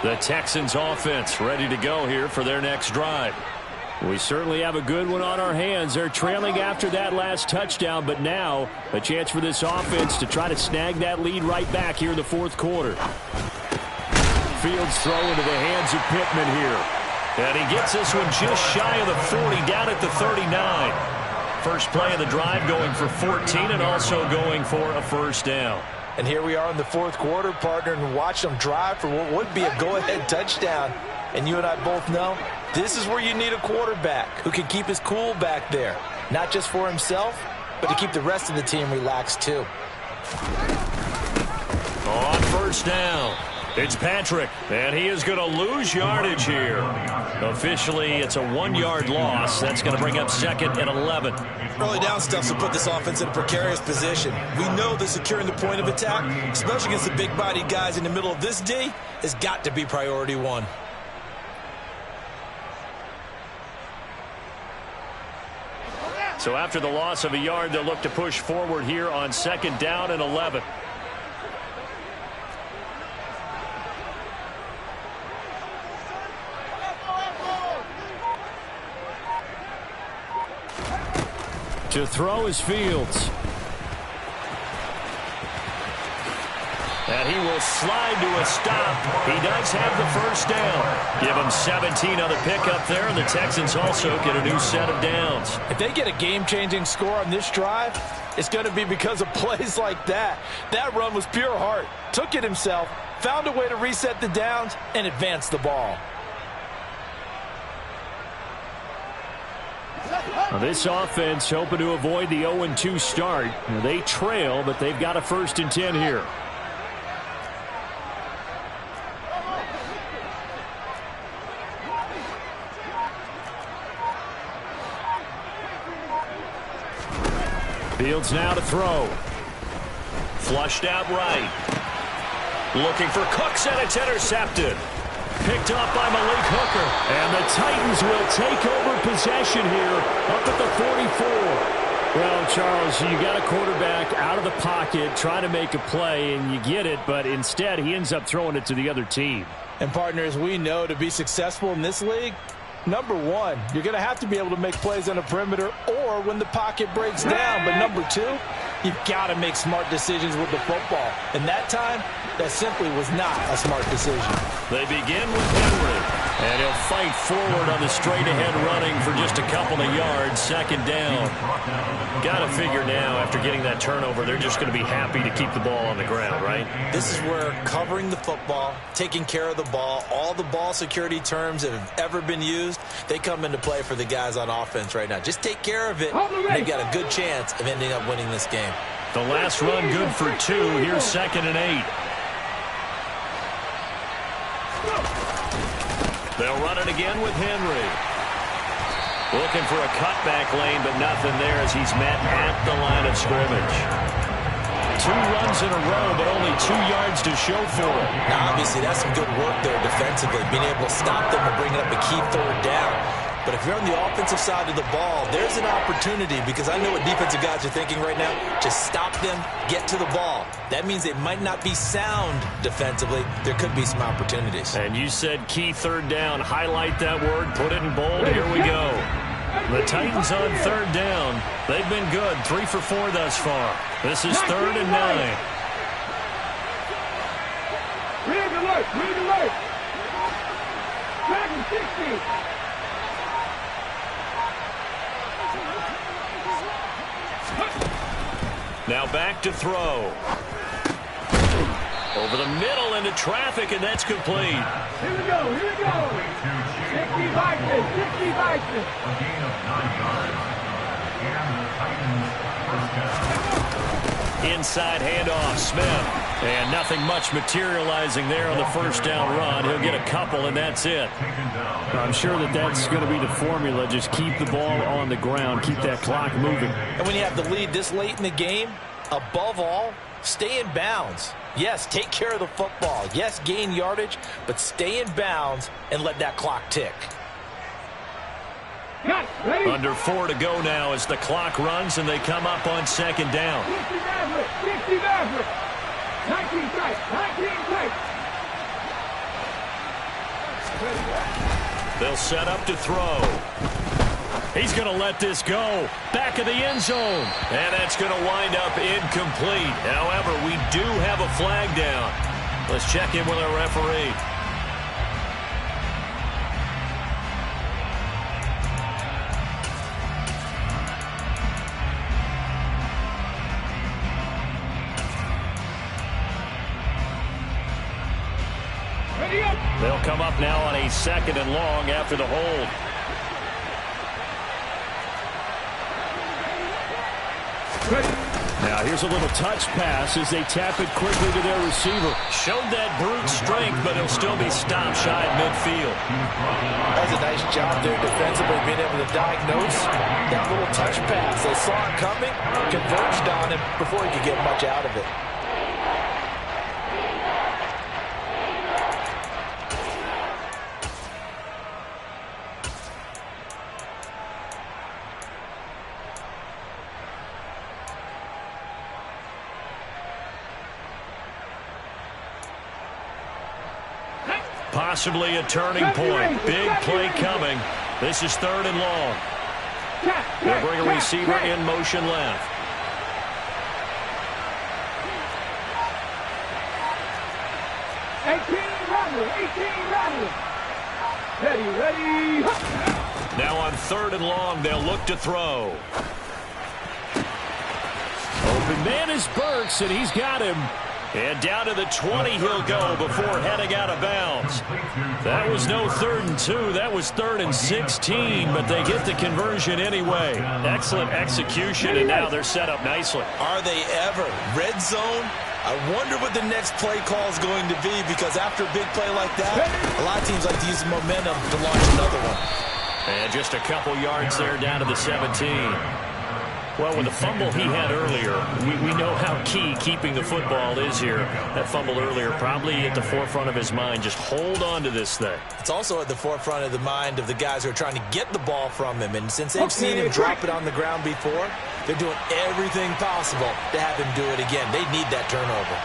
The Texans offense ready to go here for their next drive. We certainly have a good one on our hands. They're trailing after that last touchdown, but now a chance for this offense to try to snag that lead right back here in the 4th quarter. Fields throw into the hands of Pittman here. And he gets this one just shy of the 40, down at the 39. First play of the drive going for 14 and also going for a 1st down. And here we are in the 4th quarter, partner, and watch them drive for what would be a go-ahead touchdown. And you and I both know this is where you need a quarterback who can keep his cool back there. Not just for himself, but to keep the rest of the team relaxed too. On 1st down, it's Patrick, and he is going to lose yardage here. Officially, it's a 1-yard loss. That's going to bring up 2nd and 11. Early down stuff will put this offense in a precarious position. We know that securing the point of attack, especially against the big-bodied guys in the middle of this D, has got to be priority 1. So after the loss of a yard, they'll look to push forward here on 2nd down and 11. To throw is Fields. And he will slide to a stop. He does have the first down. Give him 17 on the pickup there, and the Texans also get a new set of downs. If they get a game-changing score on this drive, it's going to be because of plays like that. That run was pure heart. Took it himself, found a way to reset the downs, and advance the ball. Now this offense hoping to avoid the 0-2 start. Now they trail, but they've got a 1st and 10 here. Fields now to throw. Flushed out right. Looking for Cooks, and it's intercepted. Picked up by Malik Hooker. And the Titans will take over possession here up at the 44. Well, Charles, you got a quarterback out of the pocket trying to make a play, and you get it, but instead he ends up throwing it to the other team. And partners, we know to be successful in this league, number one, you're going to have to be able to make plays on the perimeter or when the pocket breaks down. But number two, you've got to make smart decisions with the football. And that time, that simply was not a smart decision. They begin with Henry. And he'll fight forward on the straight-ahead running for just a couple of yards. 2nd down. Got to figure now, after getting that turnover, they're just going to be happy to keep the ball on the ground, right? This is where covering the football, taking care of the ball, all the ball security terms that have ever been used, they come into play for the guys on offense right now. Just take care of it, and they've got a good chance of ending up winning this game. The last run good for 2. Here's 2nd and 8. They'll run it again with Henry. Looking for a cutback lane, but nothing there as he's met at the line of scrimmage. 2 runs in a row, but only 2 yards to show for it. Now, obviously, that's some good work there defensively, being able to stop them and bring up a key 3rd down. But if you're on the offensive side of the ball, there's an opportunity, because I know what defensive guys are thinking right now. Just stop them, get to the ball. That means it might not be sound defensively. There could be some opportunities. And you said key 3rd down. Highlight that word. Put it in bold. Here we go. The Titans on 3rd down. They've been good. 3 for 4 thus far. This is 3rd and 9. Red alert! Red alert! Dragon 60! Now back to throw. Over the middle into traffic, and that's complete. Here we go, here we go. 60 Vikings, 60 Vikings. A gain of 9 yards. And the Titans first down. Inside handoff, Smith. And nothing much materializing there on the 1st down run. He'll get a couple, and that's it. I'm sure that's going to be the formula. Just keep the ball on the ground. Keep that clock moving. And when you have the lead this late in the game, above all, stay in bounds. Yes, take care of the football. Yes, gain yardage, but stay in bounds and let that clock tick. Under 4 to go now as the clock runs, and they come up on 2nd down. 60 Maverick, 60 Maverick. 19 strikes, 19 strikes. They'll set up to throw. He's going to let this go. Back of the end zone. And that's going to wind up incomplete. However, we do have a flag down. Let's check in with our referee. They'll come up now on a 2nd and long after the hold. Now here's a little touch pass as they tap it quickly to their receiver. Showed that brute strength, but he'll still be stopped shy of midfield. That's a nice job there defensively, being able to diagnose that little touch pass. They saw it coming, converged on him before he could get much out of it. Possibly a turning point. Big play coming. This is 3rd and long. They'll bring a receiver in motion left. Ready. Now on 3rd and long, they'll look to throw. Open man is Burks, and he's got him. And down to the 20 he'll go before heading out of bounds. That was no 3rd and 2. That was 3rd and 16, but they get the conversion anyway. Excellent execution, and now they're set up nicely. Are they ever? Red zone? I wonder what the next play call is going to be, because after a big play like that, a lot of teams like to use the momentum to launch another one. And just a couple yards there down to the 17. Well, with the fumble he had earlier, we know how key keeping the football is here. That fumble earlier probably at the forefront of his mind. Just hold on to this thing. It's also at the forefront of the mind of the guys who are trying to get the ball from him. And since they've seen him drop it on the ground before, they're doing everything possible to have him do it again. They need that turnover.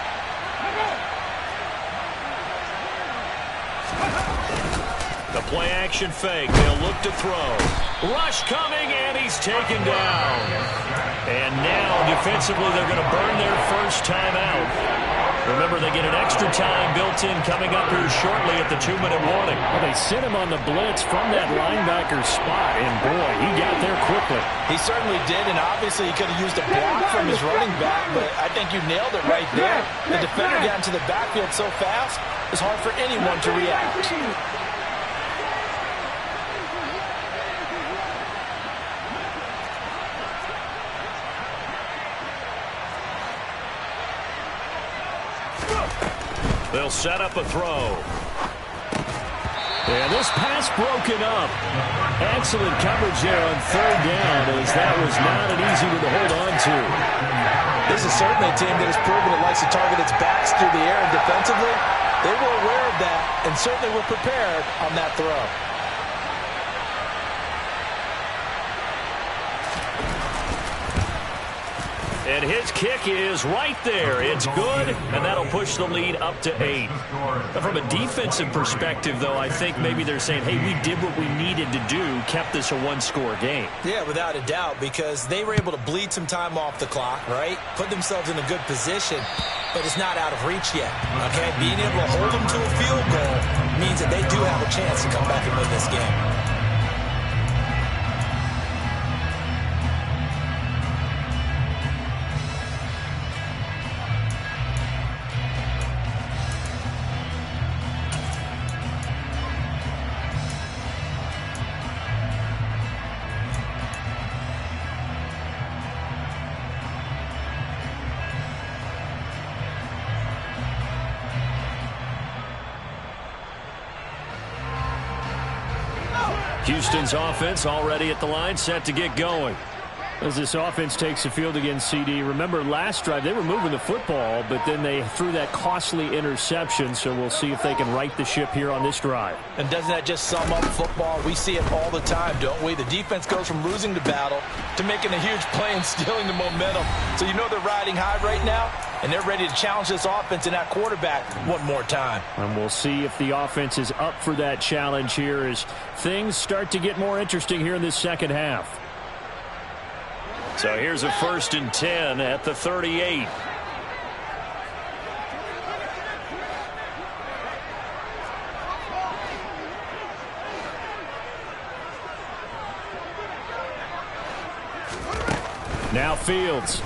The play action fake. They'll look to throw. Rush coming, and he's taken down. And now, defensively, they're going to burn their first time out. Remember, they get an extra time built in coming up here shortly at the 2-minute warning. Well, they sent him on the blitz from that linebacker spot, and boy, he got there quickly. He certainly did, and obviously he could have used a block from his running back, but I think you nailed it right there. The defender got into the backfield so fast, it's hard for anyone to react. They'll set up a throw. And this pass broken up. Excellent coverage there on 3rd down, as that was not an easy one to hold on to. This is certainly a team that has proven it likes to target its backs through the air, and defensively, they were aware of that and certainly were prepared on that throw. And his kick is right there. It's good, and that'll push the lead up to 8. From a defensive perspective, though, I think maybe they're saying, hey, we did what we needed to do, kept this a one-score game. Yeah, without a doubt, because they were able to bleed some time off the clock, right? Put themselves in a good position, but it's not out of reach yet, okay? Being able to hold them to a field goal means that they do have a chance to come back and win this game. Houston's offense already at the line, set to get going. As this offense takes the field against CD, remember last drive they were moving the football, but then they threw that costly interception, so we'll see if they can right the ship here on this drive. And doesn't that just sum up football? We see it all the time, don't we? The defense goes from losing the battle to making a huge play and stealing the momentum. So you know they're riding high right now, and they're ready to challenge this offense and that quarterback one more time. And we'll see if the offense is up for that challenge here as things start to get more interesting here in this second half. So here's a 1st and 10 at the 38. Now Fields.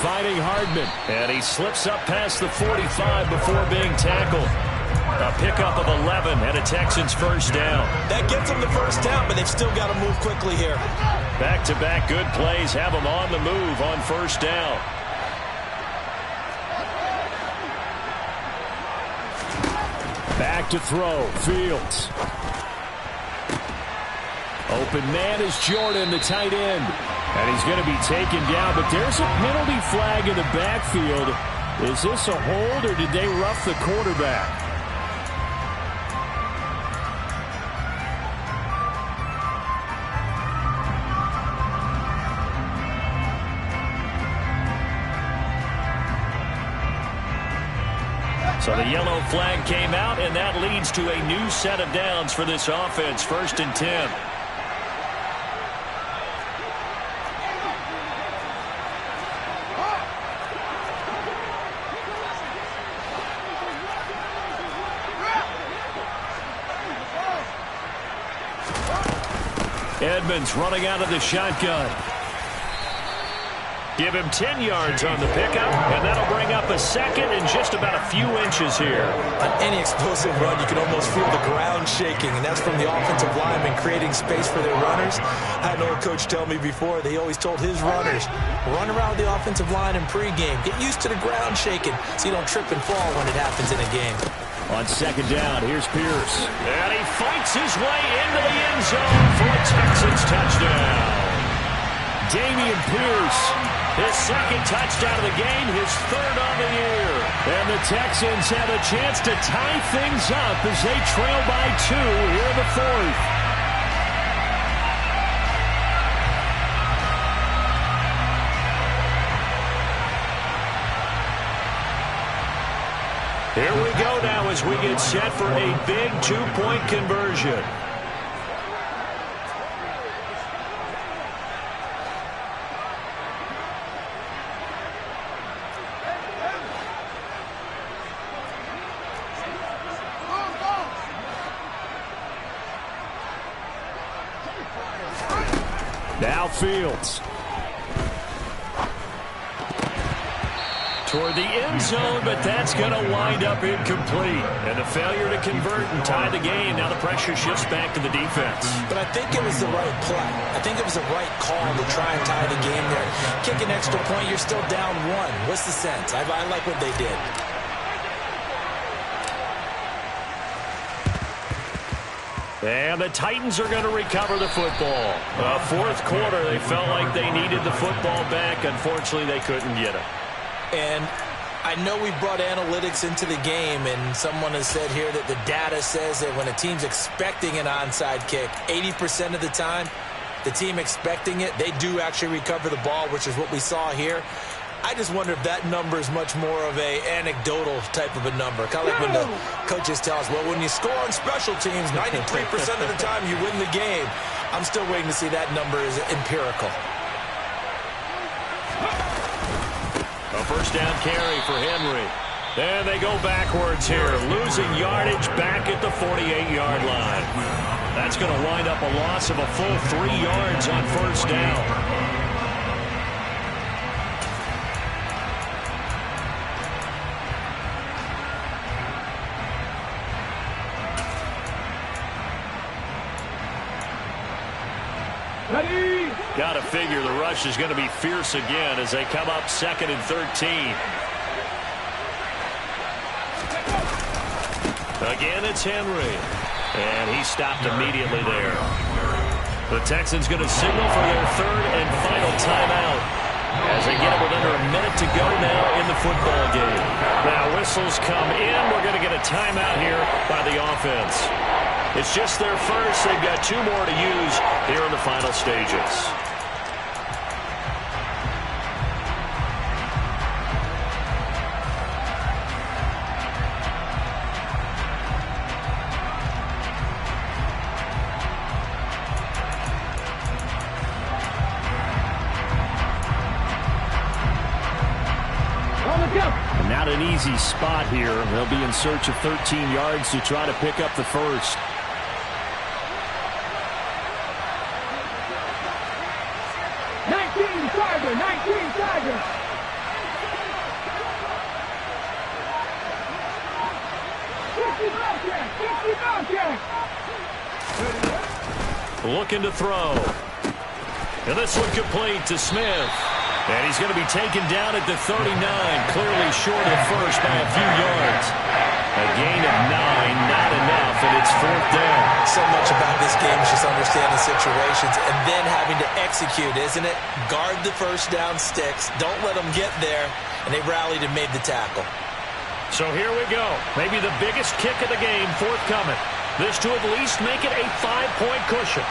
Fighting Hardman. And he slips up past the 45 before being tackled. A pickup of 11 and a Texans first down. That gets them the first down, but they've still got to move quickly here. Back-to-back good plays have them on the move on first down. Back to throw. Fields. Open man is Jordan, the tight end. And he's going to be taken down, but there's a penalty flag in the backfield. Is this a hold, or did they rough the quarterback? So the yellow flag came out, and that leads to a new set of downs for this offense. 1st and 10. Edmonds running out of the shotgun. Give him 10 yards on the pickup, and that'll bring up a second in just about a few inches here. On any explosive run, you can almost feel the ground shaking, and that's from the offensive linemen creating space for their runners. I had an old coach tell me before, they always told his runners, run around the offensive line in pregame. Get used to the ground shaking so you don't trip and fall when it happens in a game. On second down, here's Pierce. And he fights his way into the end zone for a Texans touchdown. Dameon Pierce. His second touchdown of the game, his third on the year. And the Texans have a chance to tie things up as they trail by 2 here in the fourth. Here we go now as we get set for a big 2-point conversion. Now Fields. Toward the end zone, but that's going to wind up incomplete. And a failure to convert and tie the game. Now the pressure shifts back to the defense. But I think it was the right play. I think it was the right call to try and tie the game there. Kick an extra point, you're still down 1. What's the sense? I like what they did. And the Titans are going to recover the football. Fourth quarter, they felt like they needed the football back. Unfortunately, they couldn't get it. And I know we brought analytics into the game, and someone has said here that the data says that when a team's expecting an onside kick, 80% of the time, the team expecting it, they do actually recover the ball, which is what we saw here. I just wonder if that number is much more of a anecdotal type of a number. Kind of like when the coaches tell us, well, when you score on special teams, 93% of the time you win the game. I'm still waiting to see that number is empirical. A first down carry for Henry. And they go backwards here, losing yardage back at the 48-yard line. That's going to wind up a loss of a full 3 yards on first down. Ready? Got to figure the rush is going to be fierce again as they come up 2nd and 13. Again, it's Henry. And he stopped immediately there. The Texans going to signal for their third and final timeout as they get it with under a minute to go now in the football game. Now whistles come in. We're going to get a timeout here by the offense. It's just their first. They've got 2 more to use here in the final stages. Not an easy spot here. They'll be in search of 13 yards to try to pick up the first. Looking to throw. And this one complete to Smith. And he's going to be taken down at the 39, clearly short of the first by a few yards. A gain of 9, not enough, and it's 4th down. So much about this game is just understanding situations and then having to execute, isn't it? Guard the first down sticks. Don't let them get there. And they rallied and made the tackle. So here we go. Maybe the biggest kick of the game forthcoming. This to at least make it a 5-point cushion.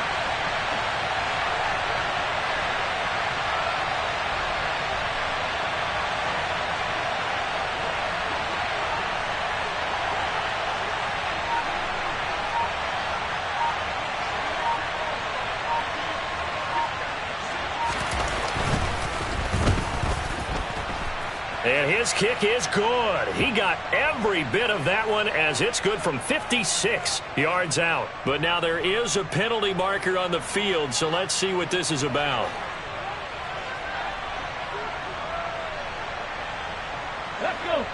And his kick is good. He got every bit of that one as it's good from 56 yards out. But now there is a penalty marker on the field, so let's see what this is about.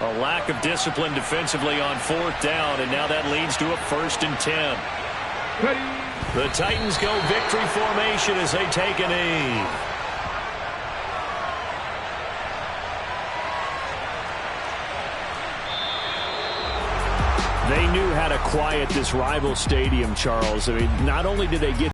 A lack of discipline defensively on 4th down, and now that leads to a 1st and 10. The Titans go victory formation as they take a knee. They knew how to quiet this rival stadium, Charles. I mean, not only did they get